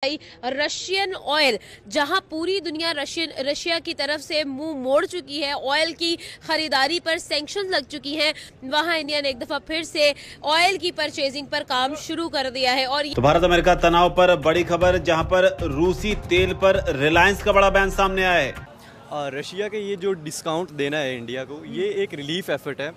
Russian oil, जहां पूरी दुनिया रशिया की तरफ से मुंह मोड़ चुकी है, ऑयल की खरीदारी पर सैंक्शन लग चुकी हैं, वहां इंडिया ने एक दफा फिर से ऑयल की परचेजिंग पर काम शुरू कर दिया है। और तो भारत अमेरिका तनाव पर बड़ी खबर, जहां पर रूसी तेल पर रिलायंस का बड़ा बयान सामने आया है। रशिया के ये जो डिस्काउंट देना है इंडिया को, ये एक रिलीफ एफर्ट है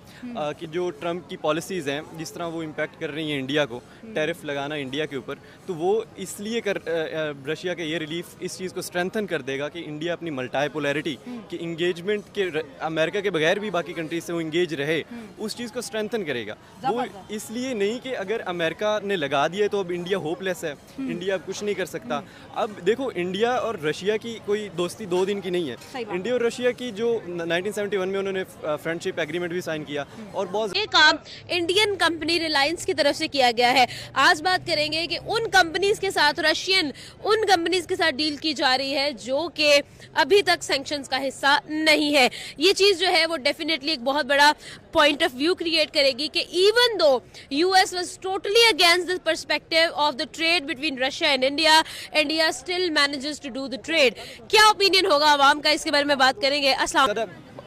कि जो ट्रम्प की पॉलिसीज़ हैं, जिस तरह वो इम्पैक्ट कर रही हैं इंडिया को, टैरिफ लगाना इंडिया के ऊपर, तो वो इसलिए रशिया के ये रिलीफ इस चीज़ को स्ट्रेंथन कर देगा कि इंडिया अपनी मल्टीपोलैरिटी की इंगेजमेंट के अमेरिका के बगैर भी बाकी कंट्रीज से वो इंगेज रहे, उस चीज़ को स्ट्रेंथन करेगा। वो इसलिए नहीं कि अगर अमेरिका ने लगा दिया तो अब इंडिया होपलेस है, इंडिया अब कुछ नहीं कर सकता। अब देखो, इंडिया और रशिया की कोई दोस्ती 2 दिन की नहीं है। इंडिया और रशिया की जो 1971 में उन्होंने फ्रेंडशिप एग्रीमेंट भी साइन किया, और बहुत ये काम इंडियन कंपनी रिलायंस की तरफ से किया गया है। आज बात करेंगे कि उन कंपनीज के साथ, रशियन उन कंपनीज के साथ डील की जा रही है जो कि अभी तक सैंक्शंस का हिस्सा नहीं है। ये चीज जो है वो डेफिनेटली एक बहुत बड़ा पॉइंट ऑफ व्यू क्रिएट करेगी कि even though US was totally against the perspective of the trade between Russia and India, India still manages to do the trade. क्या ओपिनियन होगा आवाम का, इसके बारे में बात करेंगे।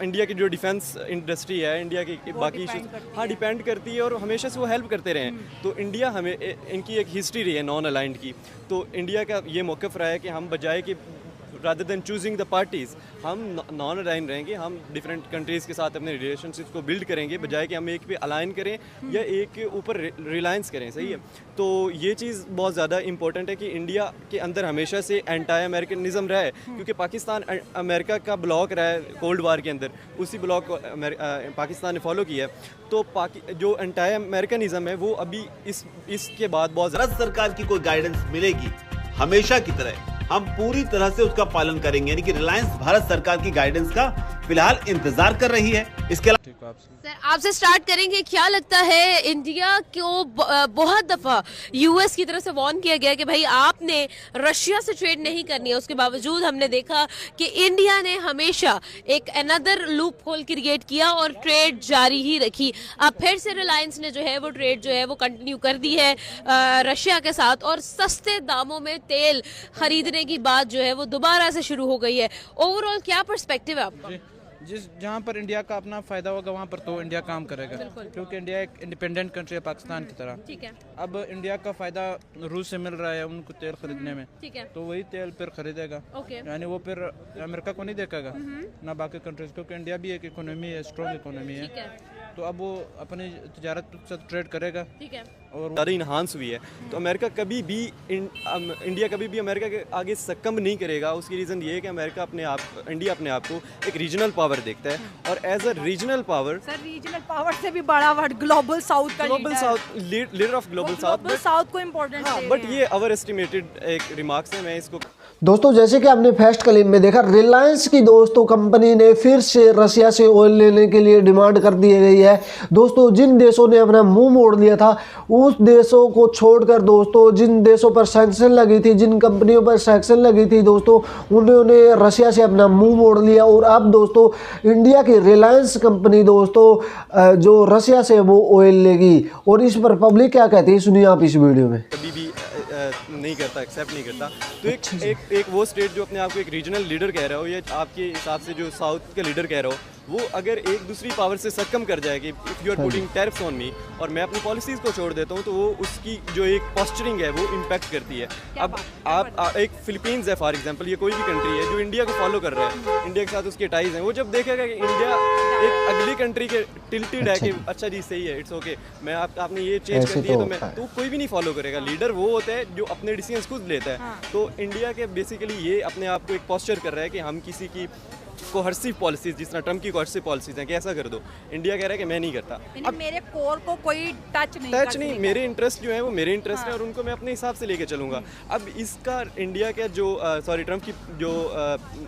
इंडिया की जो डिफेंस इंडस्ट्री है, इंडिया की बाकी इशूज, हाँ, डिपेंड करती है और हमेशा से वो हेल्प करते रहे हैं। तो इंडिया, हमें इनकी एक हिस्ट्री रही है नॉन अलाइंड की, तो इंडिया का ये मौक़िफ़ रहा है कि हम बजाय कि rather than choosing the parties, हम नॉन अलाइन रहेंगे, हम डिफरेंट कंट्रीज़ के साथ अपने रिलेशनशिप को बिल्ड करेंगे, बजाय कि हम एक पे अलाइन करें या एक के ऊपर रिलायंस करें। सही है, तो ये चीज़ बहुत ज़्यादा इंपॉर्टेंट है कि इंडिया के अंदर हमेशा से एंटी अमेरिकनिज़म रहा है, क्योंकि पाकिस्तान अमेरिका का ब्लॉक रहा है कोल्ड वार के अंदर, उसी ब्लॉक को पाकिस्तान ने फॉलो किया है। तो जो एंटी अमेरिकनिज़म है वो अभी इसके बाद बहुत भारत सरकार की कोई गाइडेंस मिलेगी, हमेशा की तरह हम पूरी तरह से उसका पालन करेंगे। यानी कि रिलायंस भारत सरकार की गाइडेंस का फिलहाल इंतजार कर रही है। इसके अलावा सर, आपसे स्टार्ट करेंगे, क्या लगता है इंडिया को बहुत दफा यूएस की तरफ से वार्न किया गया कि भाई आपने रशिया से ट्रेड नहीं करनी है, उसके बावजूद हमने देखा कि इंडिया ने हमेशा एक अनदर लूप होल क्रिएट किया और ट्रेड जारी ही रखी। अब फिर से रिलायंस ने जो है वो ट्रेड जो है वो कंटिन्यू कर दी है रशिया के साथ, और सस्ते दामों में तेल खरीदने की बात जो है वो दोबारा से शुरू हो गई है। ओवरऑल क्या पर्सपेक्टिव है आपका? जहाँ पर इंडिया का अपना फायदा होगा वहाँ पर तो इंडिया काम करेगा, क्योंकि इंडिया एक इंडिपेंडेंट कंट्री है पाकिस्तान की तरह। ठीक है। अब इंडिया का फायदा रूस से मिल रहा है उनको तेल खरीदने में, ठीक है, तो वही तेल फिर खरीदेगा। यानी वो फिर अमेरिका को नहीं देखेगा ना बाकी कंट्रीज, क्योंकि इंडिया भी एक इकोनॉमी है, स्ट्रॉन्ग इकोनॉमी है, तो अब वो अपनी तजारत के साथ ट्रेड करेगा। ठीक है, और ज़्यादा इन्हांस हुई है, तो अमेरिका कभी भी इंडिया कभी भी अमेरिका के आगे सक्कम नहीं करेगा। उसकी रीज़न ये है कि इंडिया अपने आप को एक रीजनल पावर देखता है, और as a regional power, sir regional power से भी बड़ा वर्ड ग्लोबल साउथ का लीडर ऑफ ग्लोबल साउथ को इम्पोर्टेंट है। बट ये ओवर एस्टिमेटेड एक रिमार्क्स है, मैं इसको दोस्तों, जैसे कि आपने फर्स्ट क्लिप में देखा, रिलायंस की दोस्तों कंपनी ने फिर से रशिया से ऑयल लेने के लिए डिमांड कर दी गई है। दोस्तों, जिन देशों ने अपना मुंह मोड़ लिया था, उस देशों को छोड़कर दोस्तों जिन देशों पर सैंक्शन लगी थी, जिन कंपनियों पर सैंक्शन लगी थी दोस्तों, उन्होंने रशिया से अपना मुंह मोड़ लिया। और अब दोस्तों इंडिया की रिलायंस कंपनी दोस्तों जो रशिया से वो ऑयल लेगी, और इस पर पब्लिक क्या कहती है सुनिए आप इस वीडियो में। कभी भी नहीं करता, एक्सेप्ट नहीं करता। तो एक वो स्टेट जो अपने आप को एक रीजनल लीडर कह रहा हो, या आपके हिसाब से जो साउथ का लीडर कह रहा हो, वो अगर एक दूसरी पावर से सक्कम कर जाए कि if you are putting tariffs on me, और मैं अपनी पॉलिसीज़ को छोड़ देता हूँ, तो वो उसकी जो एक पॉस्चरिंग है वो इम्पैक्ट करती है। अब आप एक फिलीपींस है फॉर एग्जांपल, ये कोई भी कंट्री है जो इंडिया को फॉलो कर रहा है, इंडिया के साथ उसके टाइज हैं, वो जब देखेगा कि इंडिया एक अगली कंट्री के टिल्टेड है कि अच्छा जी सही है, इट्स ओके, मैं आपने ये चेंज कर दिया, तो कोई भी नहीं फॉलो करेगा। लीडर वो होता है जो अपने डिसीजंस खुद लेता है। तो इंडिया के बेसिकली ये अपने आप को एक पॉस्चर कर रहा है कि हम किसी की कोहर्सिव पॉलिसीज, जिस तरह ट्रम्प की कोहर्सिव पॉलिसीज हैं कि ऐसा कर दो, इंडिया कह रहा है कि मैं नहीं करता। अब मेरे कोर को कोई टच नहीं, मेरे इंटरेस्ट जो है वो मेरे इंटरेस्ट हैं, और उनको मैं अपने हिसाब से लेके चलूँगा। अब इसका इंडिया का जो ट्रम्प की जो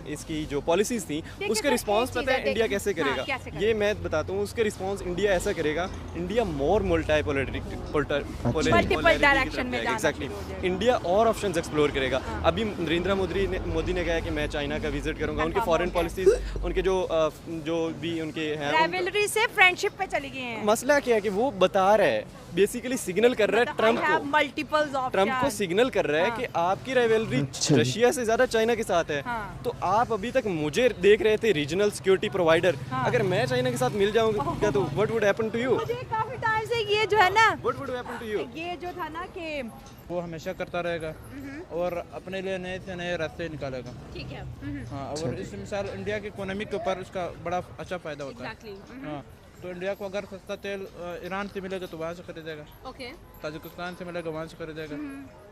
इसकी जो पॉलिसीज थी, उसके रिस्पॉन्स पता है इंडिया कैसे करेगा, ये मैं बताता हूँ। उसके रिस्पॉन्स इंडिया ऐसा करेगा, India more multipolarity exactly, India और ऑप्शंस एक्सप्लोर करेगा। अभी नरेंद्र मोदी ने कहा कि मैं चाइना का विजिट करूँगा, उनकी फॉरेन पॉलिसीज उनके जो भी उनके हैं राइवलरी से फ्रेंडशिप पे चली गई हैं। मसला क्या है कि वो बता रहा है, बेसिकली सिग्नल कर रहा है ट्रम्प को सिग्नल कर रहा है कि आपकी राइवलरी रशिया से ज्यादा चाइना के साथ है। तो आप अभी तक मुझे देख रहे थे रीजनल सिक्योरिटी प्रोवाइडर, अगर मैं चाइना के साथ मिल जाऊंगा तो what would happen to you? मुझे काफी टाइम से ये जो है ना, what would happen to you? ये जो था ना कि वो हमेशा करता रहेगा और अपने लिए नए से नए रास्ते निकालेगा। ठीक है। हाँ, और इस मिसाल इंडिया की इकोनॉमी के ऊपर उसका बड़ा अच्छा फायदा होता है। हाँ, तो इंडिया को अगर सस्ता तेल ईरान से मिलेगा तो वहाँ से खरीदेगा, ओके, ताजिकिस्तान से मिलेगा वहाँ से खरीदेगा,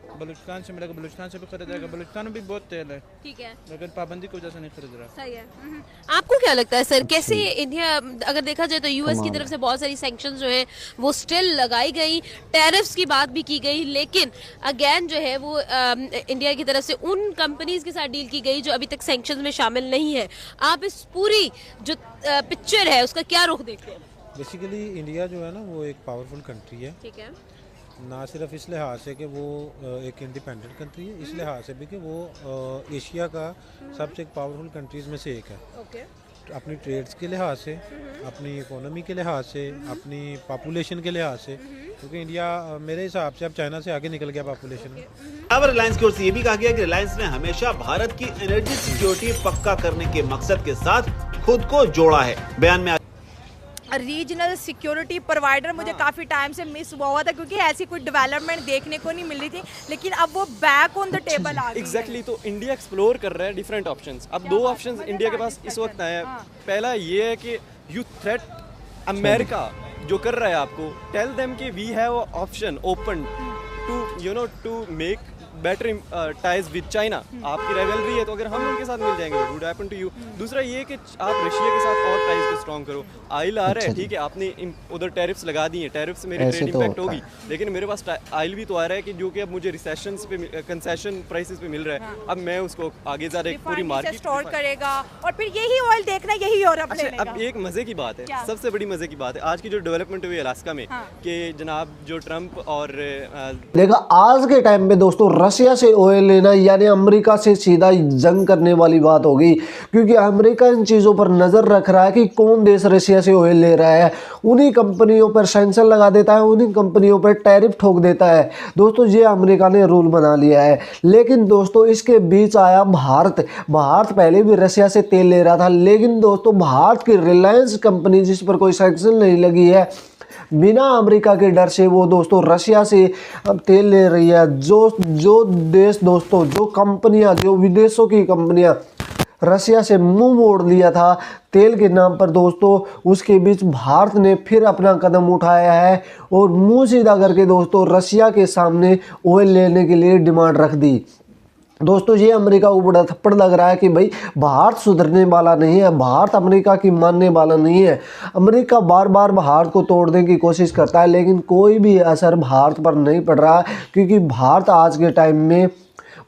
बलूचिस्तान से मिलेगा बलूचिस्तान से भी खरीदेगा। बलूचिस्तान में भी बहुत तेल है, ठीक है, लेकिन पाबंदी की वजह से नहीं खरीद रहा। सही है। आपको क्या लगता है सर, कैसे इंडिया, अगर देखा जाए तो यूएस की तरफ से बहुत सारी सैंक्शंस जो है वो स्टिल लगाई गई, टैरिफ्स की बात भी की गई, लेकिन अगेन जो है वो इंडिया की तरफ से उन कंपनीज के साथ डील की गई जो अभी तक सैंक्शंस में शामिल नहीं है। आप इस पूरी जो पिक्चर है उसका क्या रुख देखते हैं? बेसिकली इंडिया जो है ना वो एक पावरफुल कंट्री है, ठीक है, ना सिर्फ इस लिहाज से कि वो एक इंडिपेंडेंट कंट्री है, इस लिहाज से भी कि वो एशिया का सबसे एक पावरफुल कंट्रीज़ में से एक है। ओके, अपनी ट्रेड्स के लिहाज से, अपनी इकोनॉमी के लिहाज से, अपनी पॉपुलेशन के लिहाज से, क्योंकि इंडिया मेरे हिसाब से अब चाइना से आगे निकल गया पॉपुलेशन में। अब रिलायंस की ओर से ये भी कहा गया कि रिलायंस ने हमेशा भारत की एनर्जी सिक्योरिटी पक्का करने के मकसद के साथ खुद को जोड़ा है। बयान में रीजनल सिक्योरिटी प्रोवाइडर मुझे काफ़ी टाइम से मिस हुआ था, क्योंकि ऐसी कोई डेवलपमेंट देखने को नहीं मिल रही थी, लेकिन अब वो बैक ऑन द टेबल आ गई। एग्जैक्टली, तो इंडिया एक्सप्लोर कर रहा है डिफरेंट ऑप्शंस। अब दो ऑप्शंस इंडिया के पास इस वक्त है। पहला ये है कि यू थ्रेट अमेरिका जो कर रहा है आपको, टेल देम कि we have option open to to make better ties with China. आपकी राइवलरी है तो अगर हम उनके साथ मिल जाएंगे वुड हैपन टू यू। दूसरा ये कि आप रशिया के साथ और टाइज को स्ट्रॉन्ग करो। आयल आ रहा है, ठीक है, आपने उधर टैरिफ्स लगा दिए, टैरिफ से मेरी ट्रेड इम्पैक्ट होगी, लेकिन मेरे पास आयल भी तो आ रहा है कि जो कि अब मुझे रिसेशन पे कंसेशन प्राइसेस पे मिल रहा है। अब मैं उसको आगे जा रहा है पूरी मार्केट स्टोर करेगा और फिर यही ऑयल देखना, यही यूरोप ले लेगा। अब एक मजे की बात है, सबसे बड़ी मजे की बात है आज की जो डेवलपमेंट हुई अलास्का में, कि जनाब जो ट्रम्प और देखा आज के टाइम पे दोस्तों रशिया से ऑयल लेना यानी अमेरिका से सीधा जंग करने वाली बात हो गई, क्योंकि अमेरिका इन चीज़ों पर नज़र रख रहा है कि कौन देश रशिया से ऑयल ले रहा है, उन्हीं कंपनियों पर सैंक्शन लगा देता है, उन्हीं कंपनियों पर टैरिफ ठोक देता है। दोस्तों ये अमेरिका ने रूल बना लिया है। लेकिन दोस्तों इसके बीच आया भारत पहले भी रशिया से तेल ले रहा था, लेकिन दोस्तों भारत की रिलायंस कंपनी जिस पर कोई सैंक्शन नहीं लगी है, बिना अमेरिका के डर से वो दोस्तों रशिया से अब तेल ले रही है। जो देश दोस्तों, जो कंपनियां, जो विदेशों की कंपनियां रशिया से मुंह मोड़ लिया था तेल के नाम पर दोस्तों, उसके बीच भारत ने फिर अपना कदम उठाया है और मुंह सीधा करके दोस्तों रशिया के सामने ऑयल लेने के लिए डिमांड रख दी। दोस्तों ये अमेरिका को बड़ा थप्पड़ लग रहा है कि भाई भारत सुधरने वाला नहीं है, भारत अमेरिका की मानने वाला नहीं है। अमेरिका बार बार भारत को तोड़ने की कोशिश करता है, लेकिन कोई भी असर भारत पर नहीं पड़ रहा, क्योंकि भारत आज के टाइम में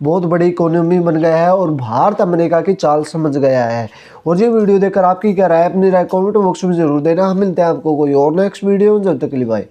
बहुत बड़ी इकोनॉमी बन गया है और भारत अमेरिका की चाल समझ गया है। और ये वीडियो देखकर आपकी क्या राय है, अपनी राय कमेंट बॉक्स में जरूर देना। हम मिलते हैं आपको कोई और नेक्स्ट वीडियो में, जब तक के लिए बाय।